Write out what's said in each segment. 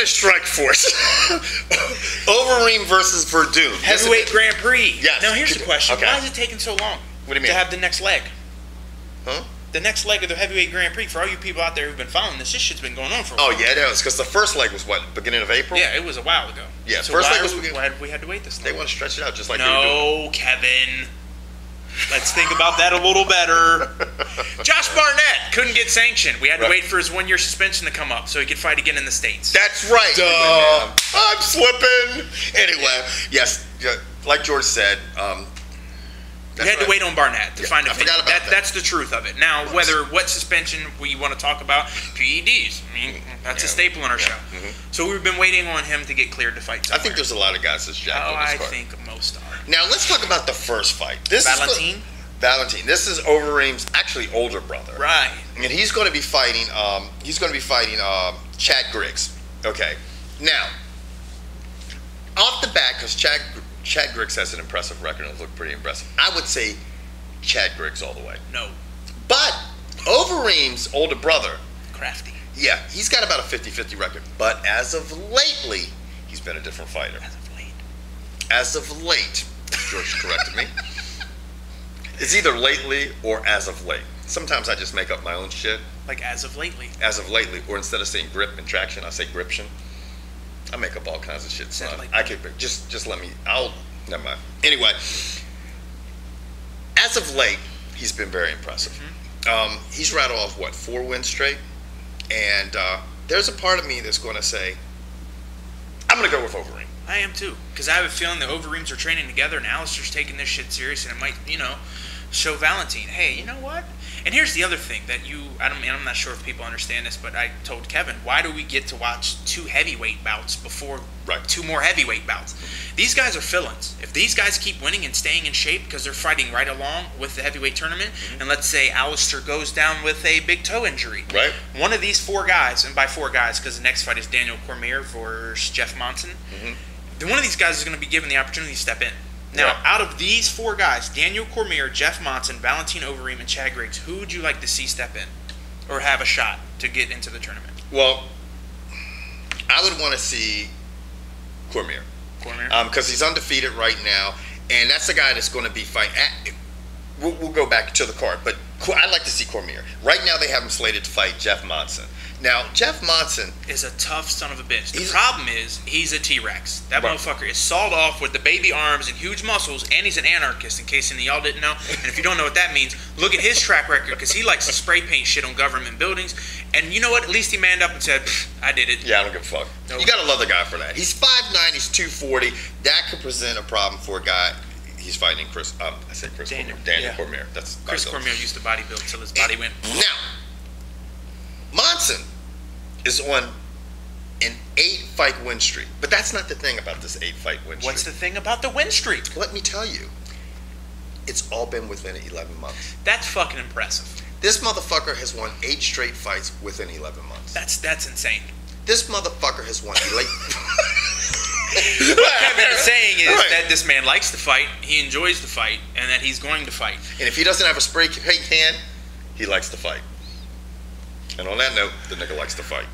at Strikeforce. Overeem versus Werdum. Heavyweight Grand Prix. Yes. Now here's the question. Okay. Why is it taking so long? What do you mean? To have the next leg. Huh? The next leg of the Heavyweight Grand Prix, for all you people out there who've been following this shit's been going on for a while. Oh, yeah, it was. Because the first leg was what? Beginning of April? Yeah, it was a while ago. Yeah, so first why leg was why have we had to wait this long? They want to stretch it out just like they were doing. No, Kevin. Let's think about that a little better. Josh Barnett couldn't get sanctioned. We had to wait for his 1-year suspension to come up so he could fight again in the States. That's right. Duh. I'm slipping. Anyway, yes, like George said, we had to wait on Barnett to find a I forgot about that. That's the truth of it. Now, what suspension we want to talk about, PEDs. I mean, that's a staple in our show. So we've been waiting on him to get cleared to fight somewhere. I think there's a lot of guys that's jacked on this card. I think most are. Now, let's talk about the first fight. Valentin? Valentin. This is Overeem's actually older brother. Right. And he's going to be fighting Chad Griggs. Okay. Now, off the bat, because Chad Griggs has an impressive record and looked pretty impressive, I would say Chad Griggs all the way. No. But Overeem's older brother, Crafty. yeah, he's got about a 50-50 record. But as of lately, he's been a different fighter. As of late, George corrected me. It's either lately or as of late. Sometimes I just make up my own shit. Like as of lately. As of lately, or instead of saying grip and traction, I say gription. I make up all kinds of shit, son. Like I could just let me. Never mind. Anyway, as of late, he's been very impressive. He's rattled off 4 wins straight, and there's a part of me that's going to say, I'm going to go with Overeem. I am too, because I have a feeling the Overeems are training together, and Alistair's taking this shit serious, and it might, show Valentin, hey, you know what? And here's the other thing that I'm not sure if people understand this, but I told Kevin, why do we get to watch 2 heavyweight bouts before 2 more heavyweight bouts? These guys are fill-ins. If these guys keep winning and staying in shape because they're fighting right along with the heavyweight tournament, and let's say Alistair goes down with a big toe injury, one of these 4 guys, and by 4 guys because the next fight is Daniel Cormier versus Jeff Monson, then one of these guys is going to be given the opportunity to step in. Now, out of these 4 guys, Daniel Cormier, Jeff Monson, Valentin Overeem, and Chad Griggs, who would you like to see step in or have a shot to get into the tournament? Well, I would want to see Cormier. Because he's undefeated right now, and that's the guy that's going to be fighting. We'll go back to the card, but I'd like to see Cormier. Right now, they have him slated to fight Jeff Monson. Now, Jeff Monson is a tough son of a bitch. The problem is he's a T-Rex. That motherfucker is sawed off with the baby arms and huge muscles, and he's an anarchist, in case any of y'all didn't know. And if you don't know what that means, look at his track record, because he likes to spray paint shit on government buildings. And you know what? At least he manned up and said, I did it. Yeah, I don't give a fuck. Nope. You gotta love the guy for that. He's 5'9", he's 240. That could present a problem for a guy. He's fighting Daniel Cormier. That's Chris Cormier used to bodybuild till his body went. Now, Monson is on an 8-fight win streak. But that's not the thing about this 8-fight win streak. What's the thing about the win streak? Let me tell you. It's all been within 11 months. That's fucking impressive. This motherfucker has won 8 straight fights within 11 months. That's insane. This motherfucker has won What Kevin is saying is that this man likes to fight, he enjoys the fight, and that he's going to fight. And if he doesn't have a spray paint can, he likes to fight. And on that note, the nigga likes to fight.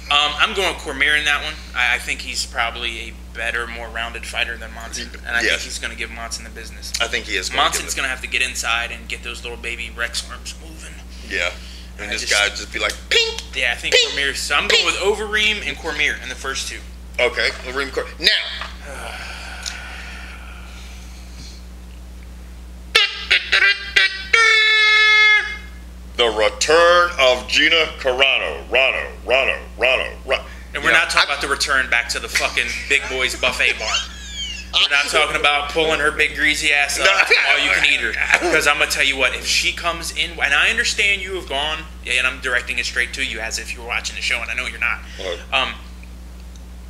I'm going Cormier in that one. I think he's probably a better, more rounded fighter than Monson. And I think he's going to give Monson the business. I think he is. Monson's going to have to get inside and get those little baby Rex arms moving. Yeah. And this guy just be like, pink. Yeah, I think Cormier. So I'm going with Overeem and Cormier in the first 2. Okay. Overeem, Cormier. Now. The return of Gina Carano. Rano. And we're not talking about the return back to the fucking big boys buffet bar. We're not talking about pulling her big greasy ass up all you can eat her. Because I'm going to tell you what, if she comes in, and I understand you have gone, and I'm directing it straight to you as if you were watching the show, and I know you're not.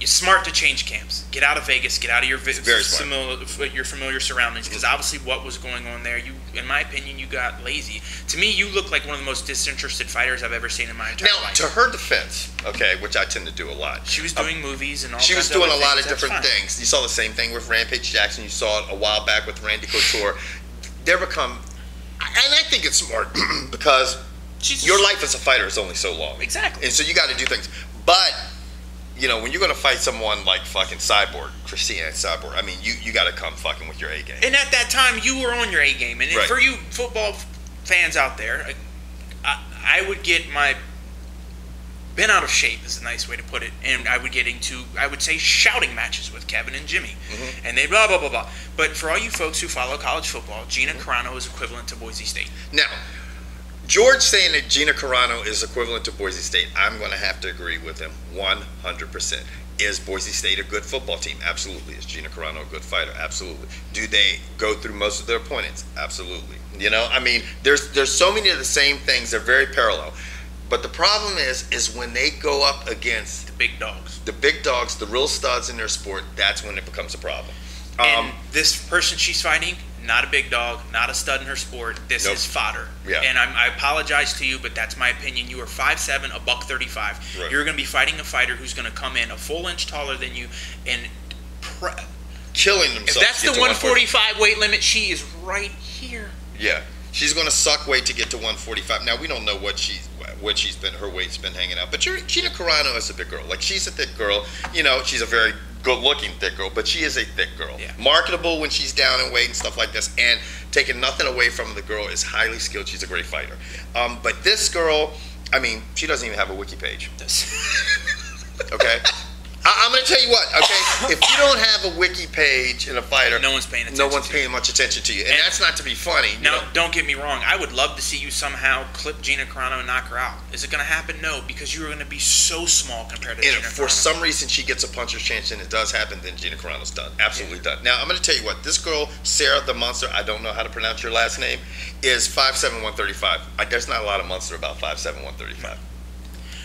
It's smart to change camps. Get out of Vegas. Get out of your familiar surroundings. Because obviously, what was going on there, in my opinion, you got lazy. To me, you look like one of the most disinterested fighters I've ever seen in my entire life. To her defense, which I tend to do a lot. She was doing movies and all. She was doing a lot of different things. You saw the same thing with Rampage Jackson. You saw it a while back with Randy Couture. And I think it's smart because your life as a fighter is only so long. Exactly. And so you got to do things, but. when you're gonna fight someone like fucking Cyborg, Christina Cyborg, I mean, you got to come fucking with your A game. And at that time, you were on your A game. And for you football fans out there, I would get my been out of shape is a nice way to put it, and I would get into, I would say, shouting matches with Kevin and Jimmy, and they blah blah blah blah. But for all you folks who follow college football, Gina Carano is equivalent to Boise State. Now, George saying that Gina Carano is equivalent to Boise State, I'm going to have to agree with him 100%. Is Boise State a good football team? Absolutely. Is Gina Carano a good fighter? Absolutely. Do they go through most of their opponents? Absolutely. I mean, there's so many of the same things. They're very parallel. But the problem is when they go up against the big dogs, the real studs in their sport, that's when it becomes a problem. And this person she's fighting, not a big dog, not a stud in her sport. This is fodder. Yeah. And I apologize to you, but that's my opinion. You are 5'7", a $135. Right. You're going to be fighting a fighter who's going to come in a full inch taller than you and killing themselves. If that's the 145 weight limit, she is right here. Yeah. She's going to suck weight to get to 145. Now, we don't know what she's been, her weight's been hanging out. But Gina Carano is a big girl. Like, she's a thick girl. She's a very good-looking thick girl, but she is a thick girl. Yeah. Marketable when she's down in weight and stuff like this. And taking nothing away from the girl, is highly skilled. She's a great fighter. But this girl, I mean, she doesn't even have a wiki page. Okay? I'm going to tell you what, okay? If you don't have a wiki page in a fighter, no one's paying much attention to you. And that's not to be funny. Now, don't get me wrong. I would love to see you somehow clip Gina Carano and knock her out. Is it going to happen? No, because you are going to be so small compared to Gina Carano. For some reason, she gets a puncher's chance, and it does happen, then Gina Carano's done. Absolutely done. Now, I'm going to tell you what. This girl, Sarah the Monster, I don't know how to pronounce your last name, is 5'7", 135. There's not a lot of monster about 5'7", 135.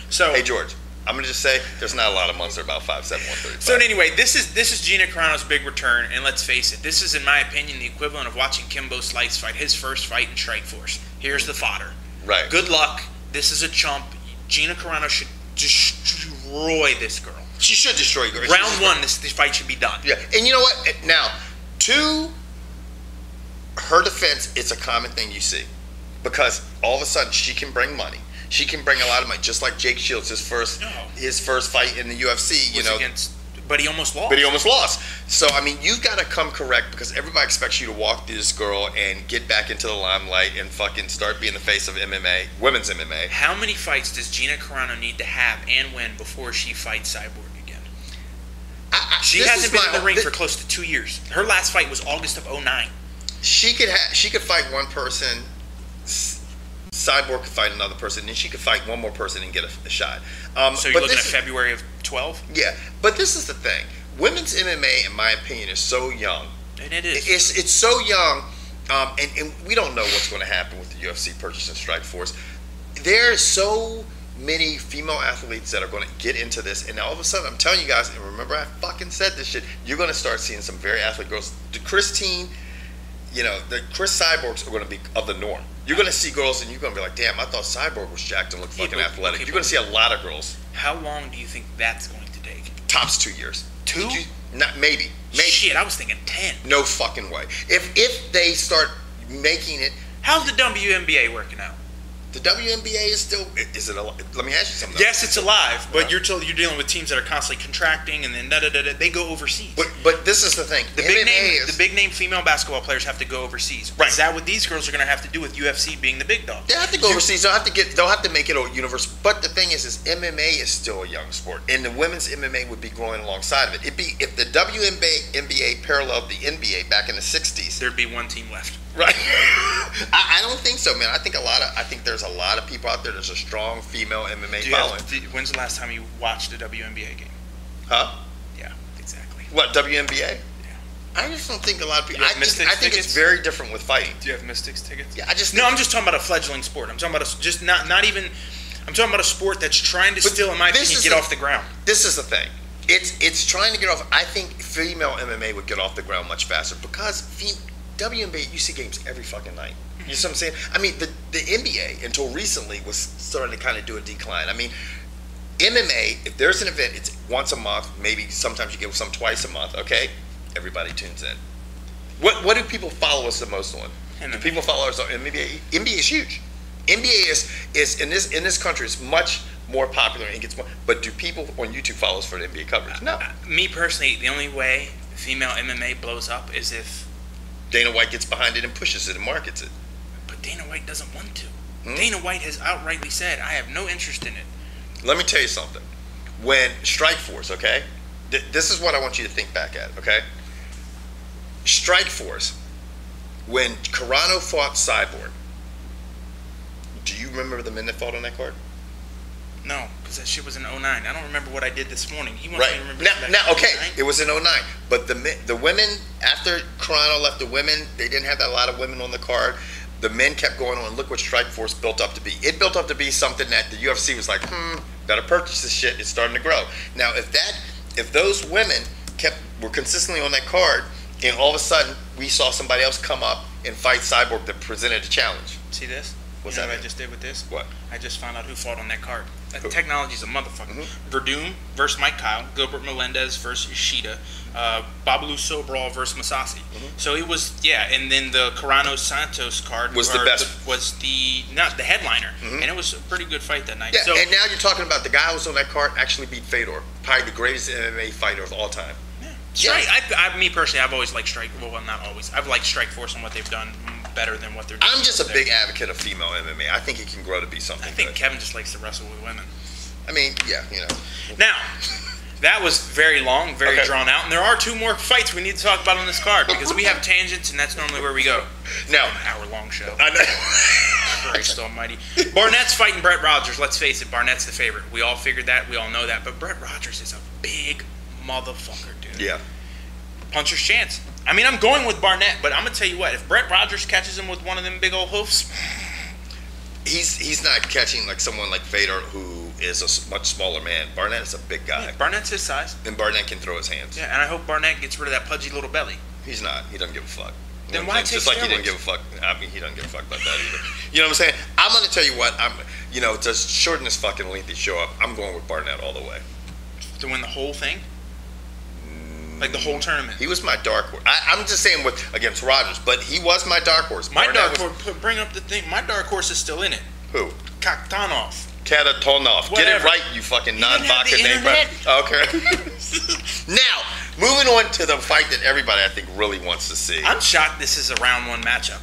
So, hey, George. I'm gonna just say there's not a lot of months that are about 5'7", 135. So anyway, this is Gina Carano's big return, and let's face it, this is in my opinion the equivalent of watching Kimbo Slice fight his first fight in Strikeforce. Here's the fodder. Right. Good luck. This is a chump. Gina Carano should destroy this girl. She should destroy her. Round one, this fight should be done. Yeah, and you know what? Now, to her defense, it's a common thing you see, because all of a sudden she can bring money. She can bring a lot of money, just like Jake Shields, his first fight in the UFC. But he almost lost. So I mean, you've got to come correct, because everybody expects you to walk through this girl and get back into the limelight and fucking start being the face of MMA, women's MMA. How many fights does Gina Carano need to have and win before she fights Cyborg again? She hasn't been in the ring for close to 2 years. Her last fight was August of 2009. She could fight one person. Cyborg could fight another person, and then she could fight one more person and get a shot. So you're looking at February of 12? Yeah, but this is the thing. Women's MMA, in my opinion, is so young. And it is. It's so young, and we don't know what's going to happen with the UFC purchase and Strikeforce. There's so many female athletes that are going to get into this, and all of a sudden, I'm telling you guys, and remember I fucking said this shit, you're going to start seeing some very athlete girls. The Chris Cyborgs are going to be of the norm. You're going to see girls, and you're going to be like, damn, I thought Cyborg was jacked and looked fucking athletic. You're going to see a lot of girls. How long do you think that's going to take? Tops 2 years. 2? Maybe. Shit, I was thinking 10. No fucking way. If they start making it. How's the WNBA working out? The WNBA is still. Is it alive? Let me ask you something. Yes, it's alive, but you're dealing with teams that are constantly contracting, and then they go overseas. But this is the thing. The big name female basketball players have to go overseas. Right. Is that what these girls are going to have to do with UFC being the big dog? They have to go overseas. They'll have to make it a universe. But the thing is MMA is still a young sport, and the women's MMA would be growing alongside of it. If the WNBA paralleled the NBA back in the '60s, there'd be one team left. Right. I don't think so, man. I think there's a lot of people out there. There's a strong female MMA following. When's the last time you watched a WNBA game? Huh? Yeah, exactly. What, WNBA? Yeah. I just don't think a lot of people. I think it's very different with fighting. Do you have Mystics tickets? Yeah, I'm just talking about a fledgling sport. I'm talking about I'm talking about a sport that's trying to still, in my opinion, get off the ground. This is the thing. It's trying to get off. I think female MMA would get off the ground much faster, because WNBA, you see games every fucking night. You know what I'm saying? I mean, the NBA, until recently, was starting to kind of do a decline. I mean, MMA, if there's an event, it's once a month, maybe sometimes you get some twice a month, okay? Everybody tunes in. What do people follow us the most on? Do people follow us on NBA? NBA is huge. NBA is in this country is much more popular and gets more. But do people on YouTube follow us for the NBA coverage? No. Me personally, the only way female MMA blows up is if Dana White gets behind it and pushes it and markets it. But Dana White doesn't want to. Dana White has outrightly said, I have no interest in it. Let me tell you something. When Strikeforce, okay? This is what I want you to think back at, okay? Strikeforce, when Carano fought Cyborg, do you remember the men that fought on that card? No, because that shit was in 09. I don't remember what I did this morning. He wants right. me to remember Now, okay, 09? it was in 09. But the women, after Carano left the women, they didn't have that lot of women on the card. The men kept going on. Look what Strikeforce built up to be. It built up to be something that the UFC was like, gotta purchase this shit. It's starting to grow. Now, if those women were consistently on that card, and all of a sudden we saw somebody else come up and fight Cyborg that presented a challenge. See this? What's you know that what I just did with this? What? I just found out who fought on that card. That technology's a motherfucker. Werdum versus Mike Kyle. Gilbert Melendez versus Ishida. Babalu Sobral versus Masasi. So it was, and then the Carano Santos card was the best. Was the headliner. And it was a pretty good fight that night. Yeah, so, and now you're talking about the guy who was on that card actually beat Fedor, probably the greatest MMA fighter of all time. Strike. Me personally, I've always liked Strike. Well, not always. I've liked Strikeforce and what they've done better than what they're doing. I'm just a big advocate of female MMA. I think it can grow to be something. I think good. Kevin just likes to wrestle with women. I mean, yeah, you know. Now, that was very long, very drawn out, and there are two more fights we need to talk about on this card because we have tangents, and that's normally where we go. Now, an hour-long show. I know. Christ almighty. Barnett's fighting Brett Rogers. Let's face it, Barnett's the favorite. We all figured that. We all know that. But Brett Rogers is a big motherfucker, dude. Yeah. Puncher's chance. I mean, I'm going with Barnett, but I'm going to tell you what. If Brett Rogers catches him with one of them big old hoofs... He's not catching like someone like Fedor who is a much smaller man. Barnett is a big guy. Yeah, Barnett's his size. And Barnett can throw his hands. Yeah, and I hope Barnett gets rid of that pudgy little belly. He's not. He doesn't give a fuck. Then why take Just like steroids? he didn't give a fuck. I mean, he doesn't give a fuck about that either. You know what I'm saying? I'm going to tell you what. To shorten this fucking lengthy show up, I'm going with Barnett all the way. To win the whole thing? Like the whole tournament? He was my dark horse. I'm just saying against Rogers, but he was my dark horse. My dark horse, bring up the thing. My dark horse is still in it. Who? Karatonov. Karatonov. Get it right, you fucking non-vodka name. Okay. Now, moving on to the fight that everybody I think really wants to see. I'm shocked this is a round one matchup.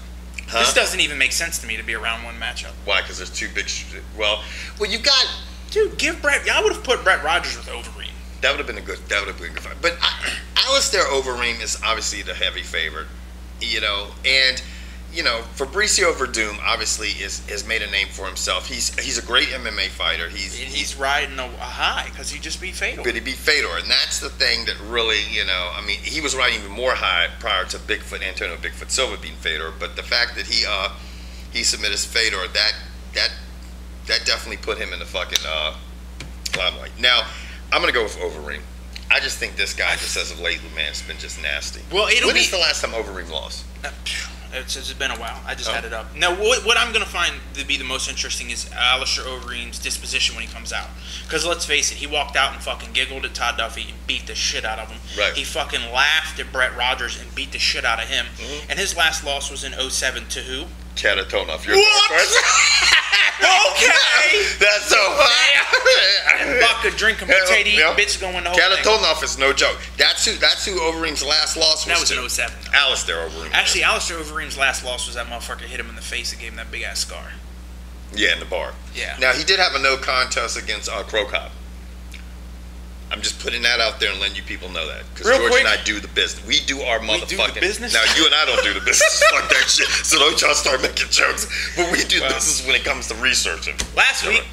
Huh? This doesn't even make sense to me to be a round one matchup. Why? Because there's two big. Well, you got. Dude, give Brett. I would have put Brett Rogers with Overeem. That would have been a good. That would have been a good fight. But Alistair Overeem is obviously the heavy favorite, and Fabricio Werdum obviously has made a name for himself. He's a great MMA fighter. He's riding a high because he just beat Fedor. But he beat Fedor, and that's the thing that really I mean, he was riding even more high prior to Antonio Bigfoot Silva beating Fedor. But the fact that he submitted Fedor, that definitely put him in the fucking limelight. Now, I'm gonna go with Overeem. I just think this guy, just as of late, man, has been just nasty. Well, when is the last time Overeem lost? It's been a while. I just had it up. Now, what I'm going to find to be the most interesting is Alistair Overeem's disposition when he comes out. Because let's face it, he walked out and fucking giggled at Todd Duffy and beat the shit out of him. Right. He fucking laughed at Brett Rogers and beat the shit out of him. And his last loss was in 07 to who? Karatonov. What? Okay. That's so funny. Vodka drinking potato bitch going the whole thing. Karatonov is no joke. That's who Overeem's last loss was. That was to. in 07. Alistair Overeem. Actually, Alistair Overeem's last loss was that motherfucker hit him in the face and gave him that big ass scar. Yeah, in the bar. Yeah. Now, he did have a no contest against Krokop. I'm just putting that out there and letting you people know that. Because George and I do the business. We do our motherfucking... We do the business? Now, you and I don't do the business. Fuck that shit. So don't y'all start making jokes. But we do the business when it comes to researching. Last week,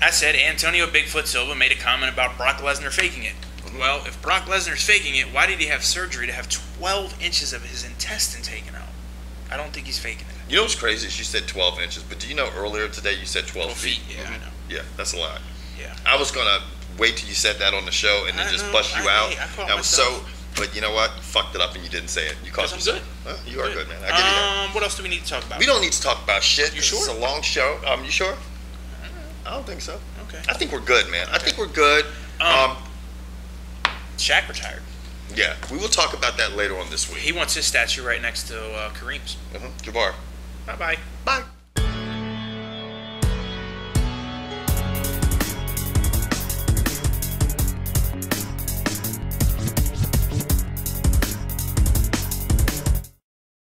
I said Antonio Bigfoot Silva made a comment about Brock Lesnar faking it. Well, if Brock Lesnar's faking it, why did he have surgery to have 12 inches of his intestine taken out? I don't think he's faking it. You know what's crazy? She said 12 inches. But do you know earlier today you said 12 feet? Yeah, I know. Yeah, that's a lot. Yeah. I was going to wait till you said that on the show and then just bust you out. I was so... But you know what? You fucked it up and you didn't say it. You caught yourself. I'm good. You are good, man. I give you that. What else do we need to talk about? We don't need to talk about shit. You sure? It's a long show. You sure? I don't think so. Okay. I think we're good, man. I think we're good. Shaq retired. Yeah, we will talk about that later on this week. He wants his statue right next to Kareem's. Jabbar. Bye-bye.